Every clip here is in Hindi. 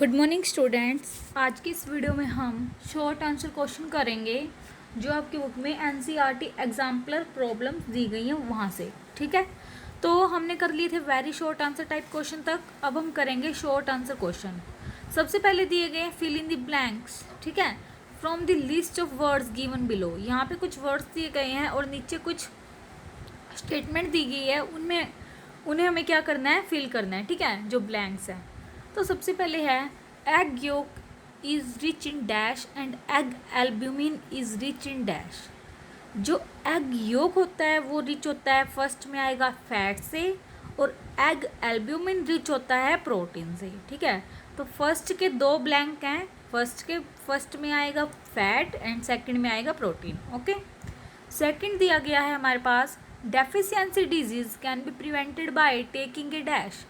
Good morning students. आज की इस वीडियो में हम शॉर्ट आंसर क्वेश्चन करेंगे जो आपकी बुक में एनसीईआरटी एग्जाम्पलर प्रॉब्लम्स दी गई हैं वहाँ से। ठीक है, तो हमने कर लिए थे very short answer type question तक। अब हम करेंगे शॉर्ट आंसर क्वेश्चन। सबसे पहले दिए गए फिल इन द ब्लैंक्स। ठीक है, from the list of words given below. यहाँ पे कुछ वर्ड्स दिए गए हैं और नीचे कुछ स्टेटमेंट दी गई है, उन्हें हमें क्या करना है, फिल करना है। ठीक है, जो ब्लैंक्स है। तो सबसे पहले है egg yolk is rich in dash and egg albumin is rich in dash. जो एग योक होता है वो रिच होता है, फर्स्ट में आएगा फैट से, और एग एल्ब्यूमिन रिच होता है प्रोटीन से। ठीक है, तो फर्स्ट के दो ब्लैंक हैं, फर्स्ट में आएगा फैट एंड सेकंड में आएगा प्रोटीन। ओके, सेकंड दिया गया है हमारे पास deficiency disease can be prevented by taking a dash.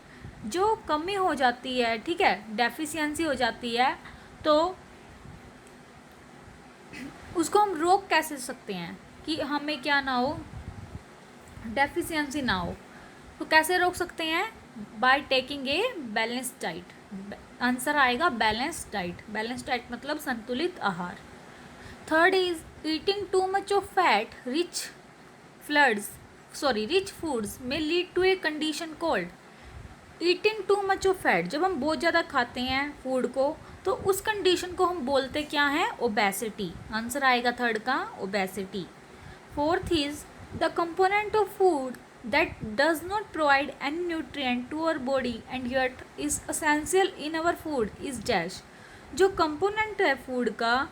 जो कमी हो जाती है, ठीक है, डेफिशिएंसी हो जाती है, तो उसको हम रोक कैसे सकते हैं कि हमें क्या ना हो, डेफिशिएंसी ना हो। तो कैसे रोक सकते हैं? By taking a balance diet. Answer आएगा बैलेंस डाइट। बैलेंस डाइट मतलब संतुलित आहार। Third is eating too much of fat rich foods may lead to a condition called. Eating too much of fat, जब हम बहुत ज़्यादा खाते हैं फूड को तो उस कंडीशन को हम बोलते क्या हैं? ओबेसिटी। आंसर आएगा थर्ड का obesity. Fourth is the component of food that does not provide any nutrient to our body and yet is essential in our food is dash. जो कंपोनेंट है फूड का,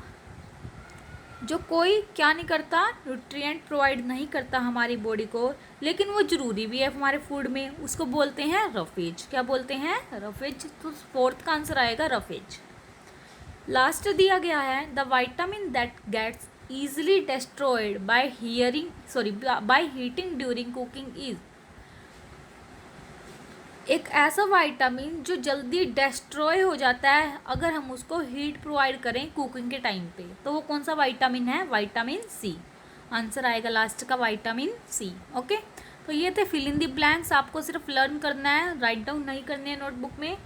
जो कोई क्या नहीं करता, न्यूट्रिएंट प्रोवाइड नहीं करता हमारी बॉडी को, लेकिन वो ज़रूरी भी है हमारे फूड में, उसको बोलते हैं रफेज। क्या बोलते हैं? रफेज। तो फोर्थ का आंसर आएगा रफेज। लास्ट दिया गया है the vitamin that gets easily destroyed by heating during cooking is. एक ऐसा वाइटामिन जो जल्दी डिस्ट्रॉय हो जाता है अगर हम उसको हीट प्रोवाइड करें कुकिंग के टाइम पे, तो वो कौन सा वाइटामिन है? Vitamin C. आंसर आएगा लास्ट का वाइटामिन सी। ओके, तो ये थे फिल इन द ब्लैंक्स। आपको सिर्फ लर्न करना है, राइट डाउन नहीं करने हैं नोटबुक में।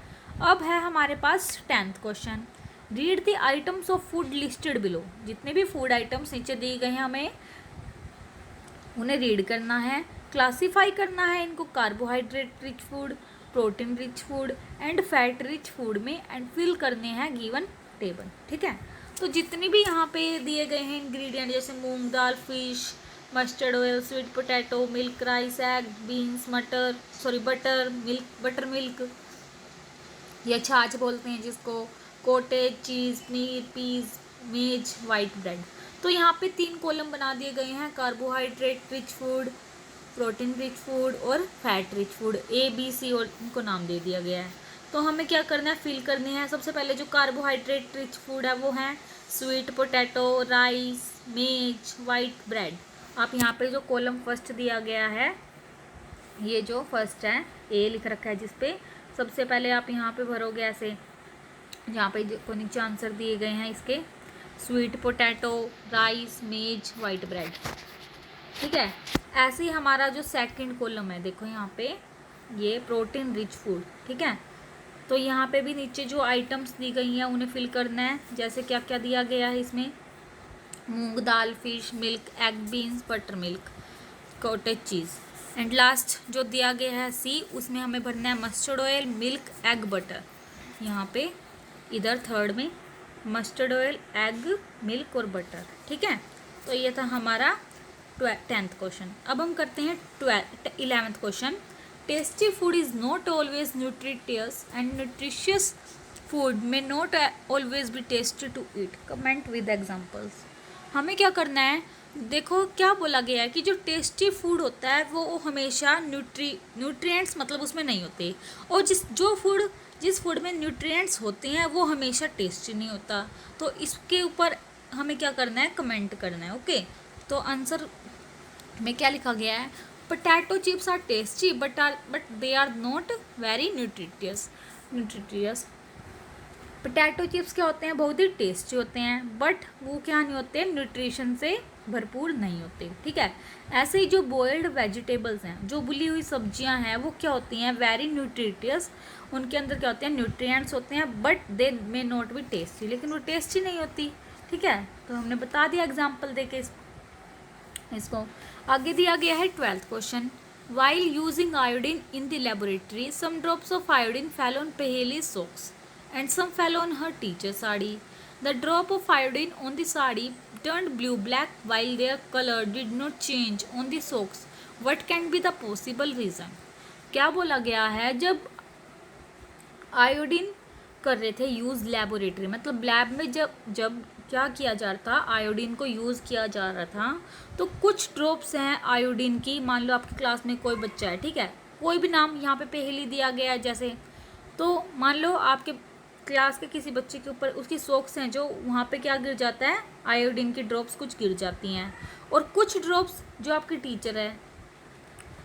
अब है हमारे पास 10th question. Read the items of food listed below. जितने भी फूड आइटम्स नीचे दिए गए हैं हमें उन्हें रीड करना है, क्लासीफाई करना है इनको carbohydrate rich food, protein rich food and fat rich food में, एंड फिल करने हैं गिवन टेबल। ठीक है, तो जितनी भी यहाँ पे दिए गए हैं इंग्रेडिएंट, जैसे मूंग दाल, fish, mustard oil, sweet potato, milk rice, egg, beans, butter milk या छाछ बोलते हैं जिसको, cottage cheese, paneer, peas, maize, white bread. तो यहाँ पे 3 कॉलम बना दिए गए हैं, carbohydrate rich food, protein rich food और fat rich food, A B C, और इनको नाम दे दिया गया है। तो हमें क्या करना है? फिल करने हैं। सबसे पहले जो कार्बोहाइड्रेट रिच फूड है वो है स्वीट पोटैटो, राइस, मेज, वाइट ब्रेड। आप यहाँ पे जो कॉलम फर्स्ट दिया गया है, ये जो फर्स्ट है ए लिख रखा है जिसपे, सबसे पहले आप यहाँ पे भरोगे ऐसे, यहाँ पे जो नीचे आंसर दिए गए हैं इसके, स्वीट पोटैटो, राइस, मेज, वाइट ब्रेड। ठीक है, ऐसे ही हमारा जो सेकंड कॉलम है, देखो यहाँ पे ये प्रोटीन रिच फूड। ठीक है, तो यहाँ पे भी नीचे जो आइटम्स दी गई हैं उन्हें फिल करना है। जैसे क्या क्या दिया गया है इसमें, मूंग दाल, fish, milk, egg, beans, butter milk, cottage cheese, and last जो दिया गया है सी, उसमें हमें भरना है mustard oil, milk, egg, butter. यहाँ पे इधर थर्ड में मस्टर्ड ऑयल, एग, मिल्क और बटर। ठीक है, तो ये था हमारा 10th क्वेश्चन। अब हम करते हैं 11th question. Tasty food is not always nutritious and nutritious food may not always be tasty to eat. Comment with examples. हमें क्या करना है? देखो क्या बोला गया है कि जो टेस्टी फूड होता है वो हमेशा न्यूट्रिएंट्स मतलब उसमें नहीं होते, और जिस फूड में न्यूट्रिएंट्स होते हैं वो हमेशा टेस्टी नहीं होता। तो इसके ऊपर हमें क्या करना है? कमेंट करना है। ओके, तो आंसर में क्या लिखा गया है? Potato chips are tasty but they are not very nutritious. Potato chips क्या होते हैं? बहुत ही टेस्टी होते हैं, बट वो क्या नहीं होते? न्यूट्रिशन से भरपूर नहीं होते, ठीक है। ऐसे ही जो बॉइल्ड वेजिटेबल्स हैं, जो बुली हुई सब्जियां हैं, वो क्या होती हैं, वेरी न्यूट्रिटियस, उनके अंदर क्या होते हैं, न्यूट्रिएंट्स होते हैं, but they may not be tasty, लेकिन वो टेस्टी नहीं होती, ठीक है। तो हमने बता दिया एग्जाम्पल देके इसको। आगे दिया गया है 12th question, while using iodine in the laboratory some drops of iodine fell on Paheli socks and some fell on her teacher sari. The drop of iodine on the sari turned blue-black while their color did not change on the socks. What can be the possible reason? क्या बोला गया है, जब आयोडीन कर रहे थे यूज़ लेबोरेटरी, मतलब लैब में जब क्या किया जा रहा था, आयोडीन को यूज़ किया जा रहा था, तो कुछ ड्रॉप्स हैं आयोडीन की, मान लो आपकी क्लास में कोई बच्चा है, ठीक है, कोई भी नाम यहाँ पे पहेली दिया गया है जैसे, तो मान लो आपके क्लास के किसी बच्चे के ऊपर उसकी सॉक्स हैं, जो वहाँ पे क्या गिर जाता है, आयोडीन की ड्रॉप्स कुछ गिर जाती हैं, और कुछ ड्रॉप्स जो आपकी टीचर है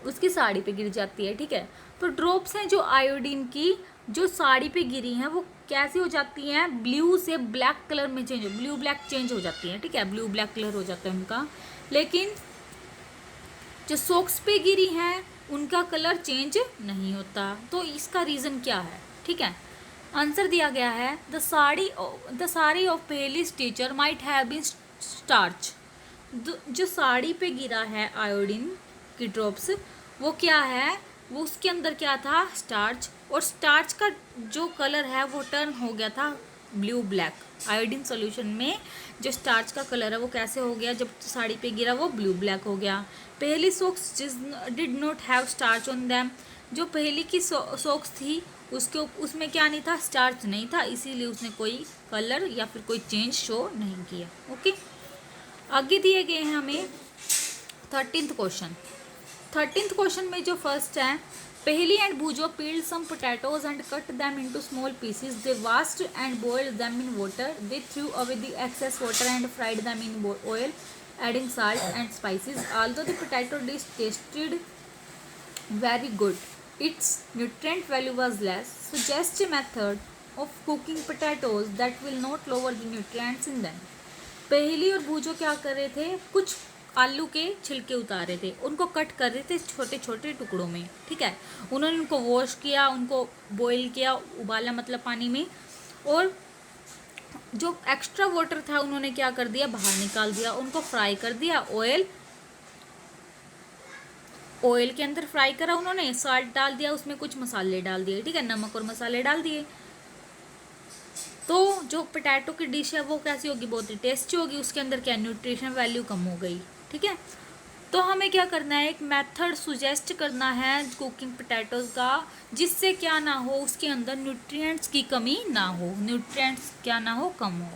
उसकी साड़ी पे गिर जाती है, ठीक है। तो ड्रॉप्स हैं जो आयोडीन की, जो साड़ी पे गिरी हैं, वो कैसे हो जाती हैं, ब्लू से ब्लैक कलर में चेंज, ब्लू ब्लैक चेंज हो जाती हैं, ठीक है, ब्लू ब्लैक कलर हो जाता है उनका, लेकिन जो सॉक्स पे गिरी हैं उनका कलर चेंज नहीं होता। तो इसका रीज़न क्या है, ठीक है। आंसर दिया गया है, the sari of Paheli's teacher might have been starch. जो साड़ी पे गिरा है आयोडीन की ड्रॉप्स, वो क्या है, वो उसके अंदर क्या था, स्टार्च, और स्टार्च का जो कलर है वो टर्न हो गया था ब्लू ब्लैक। आयोडीन सॉल्यूशन में जो स्टार्च का कलर है वो कैसे हो गया, जब साड़ी पे गिरा वो ब्लू ब्लैक हो गया। पहली socks did not have starch on them, जो पहली की सॉक्स थी उसमें क्या नहीं था, स्टार्च नहीं था, इसीलिए उसने कोई कलर या फिर कोई चेंज शो नहीं किया। ओके, आगे दिए गए हैं हमें 13th क्वेश्चन। 13th क्वेश्चन में जो फर्स्ट है, पहली and भूजो peeled some potatoes and cut them into small pieces. They washed and boiled them in water. They threw away the excess water and fried them in oil, adding salt and spices. Although the potato dish tasted very good, its nutrient value was less. Suggest a method of cooking potatoes that will not lower the nutrients in them. पहली और भूजो क्या कर रहे थे, कुछ आलू के छिलके उतारे थे, उनको कट कर रहे थे छोटे छोटे टुकड़ों में, ठीक है। उन्होंने उनको वॉश किया, उनको बॉईल किया, उबाला मतलब पानी में, और जो एक्स्ट्रा वाटर था उन्होंने क्या कर दिया, बाहर निकाल दिया, उनको फ्राई कर दिया, ऑयल के अंदर फ्राई करा उन्होंने, साल्ट डाल दिया, उसमें कुछ मसाले डाल दिए, ठीक है, नमक और मसाले डाल दिए। तो जो पोटैटो की डिश है वो कैसी होगी, बहुत ही टेस्टी होगी, उसके अंदर क्या न्यूट्रिशन वैल्यू कम हो गई, ठीक है। तो हमें क्या करना है, एक मेथड सुजेस्ट करना है कुकिंग पोटैटोज का, जिससे क्या ना हो, उसके अंदर न्यूट्रिएंट्स की कमी ना हो, न्यूट्रिएंट्स क्या ना हो, कम हो।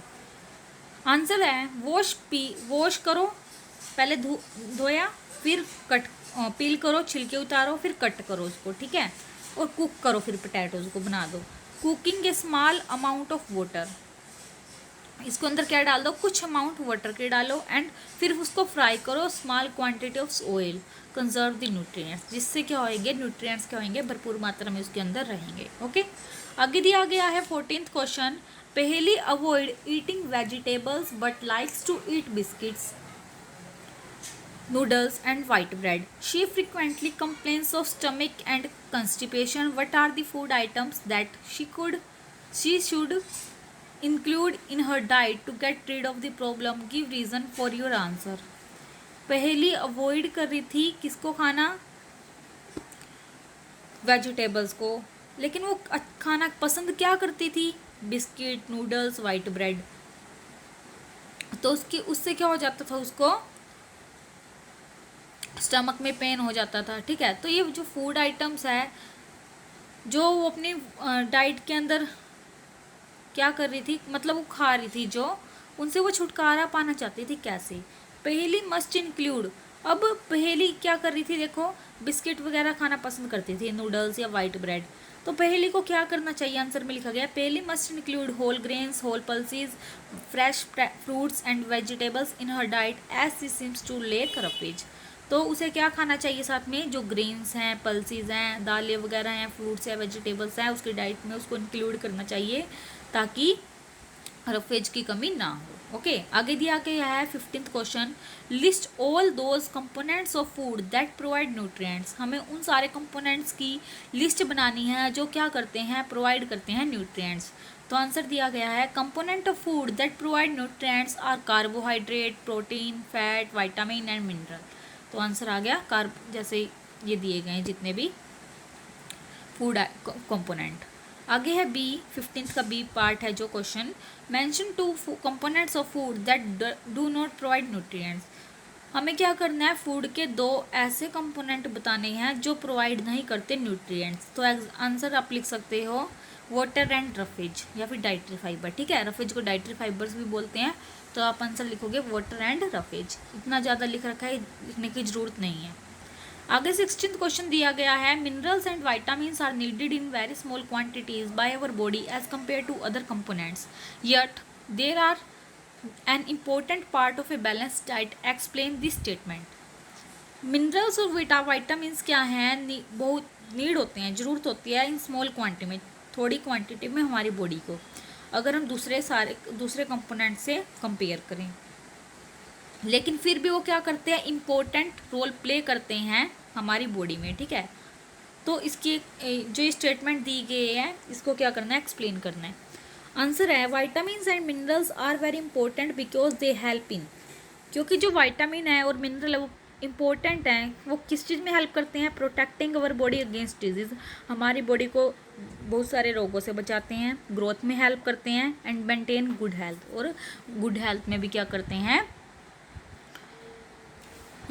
आंसर है वॉश करो, पहले धोया, फिर पील करो, छिलके उतारो, फिर कट करो उसको, ठीक है, और कुक करो, फिर पोटैटोज को बना दो। Cooking A small amount of water, इसको अंदर क्या डाल दो, कुछ अमाउंट वाटर के डालो, एंड फिर उसको फ्राई करो, small quantity of oil, conserve the nutrients, जिससे क्या होएंगे, न्यूट्रिएंट्स क्या होंगे, भरपूर मात्रा में उसके अंदर रहेंगे। ओके, आगे दिया गया है 14th question, Paheli avoid eating vegetables but likes to eat biscuits, noodles and white bread. She frequently complains of stomach and constipation. What are the food items that she should include in her diet to get rid of the problem? Give reason for your answer. पहली अवॉइड कर रही थी किसको खाना, वेजिटेबल्स को, लेकिन वो खाना पसंद क्या करती थी, बिस्किट, नूडल्स, वाइट ब्रेड। तो उससे क्या हो जाता था, उसको स्टमक में पेन हो जाता था, ठीक है। तो ये जो फूड आइटम्स है जो वो अपनी डाइट के अंदर क्या कर रही थी, मतलब वो खा रही थी, जो उनसे वो छुटकारा पाना चाहती थी, कैसे, पहली मस्ट इंक्लूड। अब पहली क्या कर रही थी, देखो बिस्किट वगैरह खाना पसंद करती थी, नूडल्स या वाइट ब्रेड, तो पहली को क्या करना चाहिए, आंसर में लिखा गया Paheli must include whole grains, whole pulses, fresh fruits and vegetables in her diet as she seems to lack roughage. तो उसे क्या खाना चाहिए साथ में, जो ग्रेन्स हैं, पल्सेस हैं, दालें वगैरह हैं, फ्रूट्स हैं, वेजिटेबल्स हैं, उसकी डाइट में उसको इंक्लूड करना चाहिए, ताकि रफेज की कमी ना हो। ओके, आगे दिया गया है 15th question, list all those components of food that provide nutrients. हमें उन सारे कंपोनेंट्स की लिस्ट बनानी है जो क्या करते हैं, प्रोवाइड करते हैं न्यूट्रिएंट्स। तो आंसर दिया गया है, component of food that provide nutrients are carbohydrate, protein, fat, vitamin and mineral. तो आंसर आ गया जैसे ये दिए गए हैं जितने भी फूड कंपोनेंट। आगे है बी, 15th का बी पार्ट है जो question, mention two components of food that do not provide nutrients. हमें क्या करना है, फूड के दो ऐसे कंपोनेंट बताने हैं जो प्रोवाइड नहीं करते न्यूट्रिएंट्स। तो आंसर आप लिख सकते हो वाटर एंड रफेज या फिर डाइटरी फाइबर। ठीक है, रफेज को डाइटरी फाइबर्स भी बोलते हैं। तो आप आंसर लिखोगे वाटर एंड रफेज। इतना ज़्यादा लिख रखा है, लिखने की ज़रूरत नहीं है। आगे 16th क्वेश्चन दिया गया है, minerals and vitamins are needed in very small quantities by our body as compare to other components, yet there are an important part of a balanced diet. Explain this statement. Minerals और विटामिन्स क्या हैं, बहुत नीड होते हैं, ज़रूरत होती है इन स्मॉल क्वांटिटी में, थोड़ी क्वांटिटी में हमारी बॉडी को, अगर हम दूसरे कंपोनेंट से कंपेयर करें। लेकिन फिर भी वो क्या करते हैं, इम्पोर्टेंट रोल प्ले करते हैं हमारी बॉडी में। ठीक है, तो इसकी जो स्टेटमेंट दी गई है इसको क्या करना है, एक्सप्लेन करना है। आंसर है, vitamins and minerals are very important because they help in. क्योंकि जो विटामिन है और मिनरल है वो इम्पोर्टेंट हैं, वो किस चीज़ में हेल्प करते हैं, protecting our body against disease. हमारी बॉडी को बहुत सारे रोगों से बचाते हैं, ग्रोथ में हेल्प करते हैं एंड मेंटेन गुड हेल्थ, और गुड हेल्थ में भी क्या करते हैं,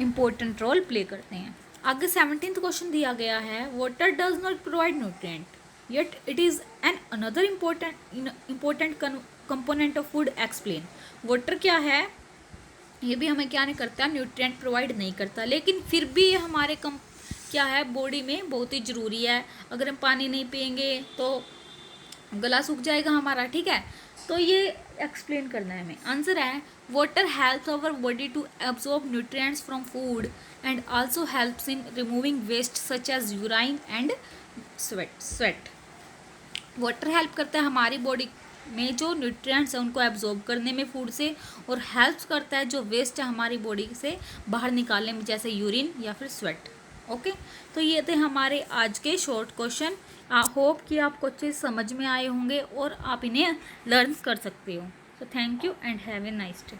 इम्पोर्टेंट रोल प्ले करते हैं। आगे 17th क्वेश्चन दिया गया है, water does not provide nutrient yet it is an another important component of food. Explain. Water क्या है, ये भी हमें क्या नहीं करता, न्यूट्रिएंट प्रोवाइड नहीं करता, लेकिन फिर भी ये हमारे क्या है, बॉडी में बहुत ही ज़रूरी है। अगर हम पानी नहीं पियेंगे तो गला सूख जाएगा हमारा। ठीक है, तो ये एक्सप्लेन करना है हमें। आंसर है, water helps our body to absorb nutrients from food and also helps in removing waste such as urine and sweat. Water help करता है हमारी बॉडी में जो न्यूट्रिएंट्स हैं उनको एब्जॉर्ब करने में फूड से, और हेल्प्स करता है जो वेस्ट है हमारी बॉडी से बाहर निकालने में, जैसे यूरिन या फिर स्वेट। ओके, तो ये थे हमारे आज के शॉर्ट क्वेश्चन। आई होप कि आपको अच्छे समझ में आए होंगे और आप इन्हें लर्न कर सकते हो। So thank you and have a nice day.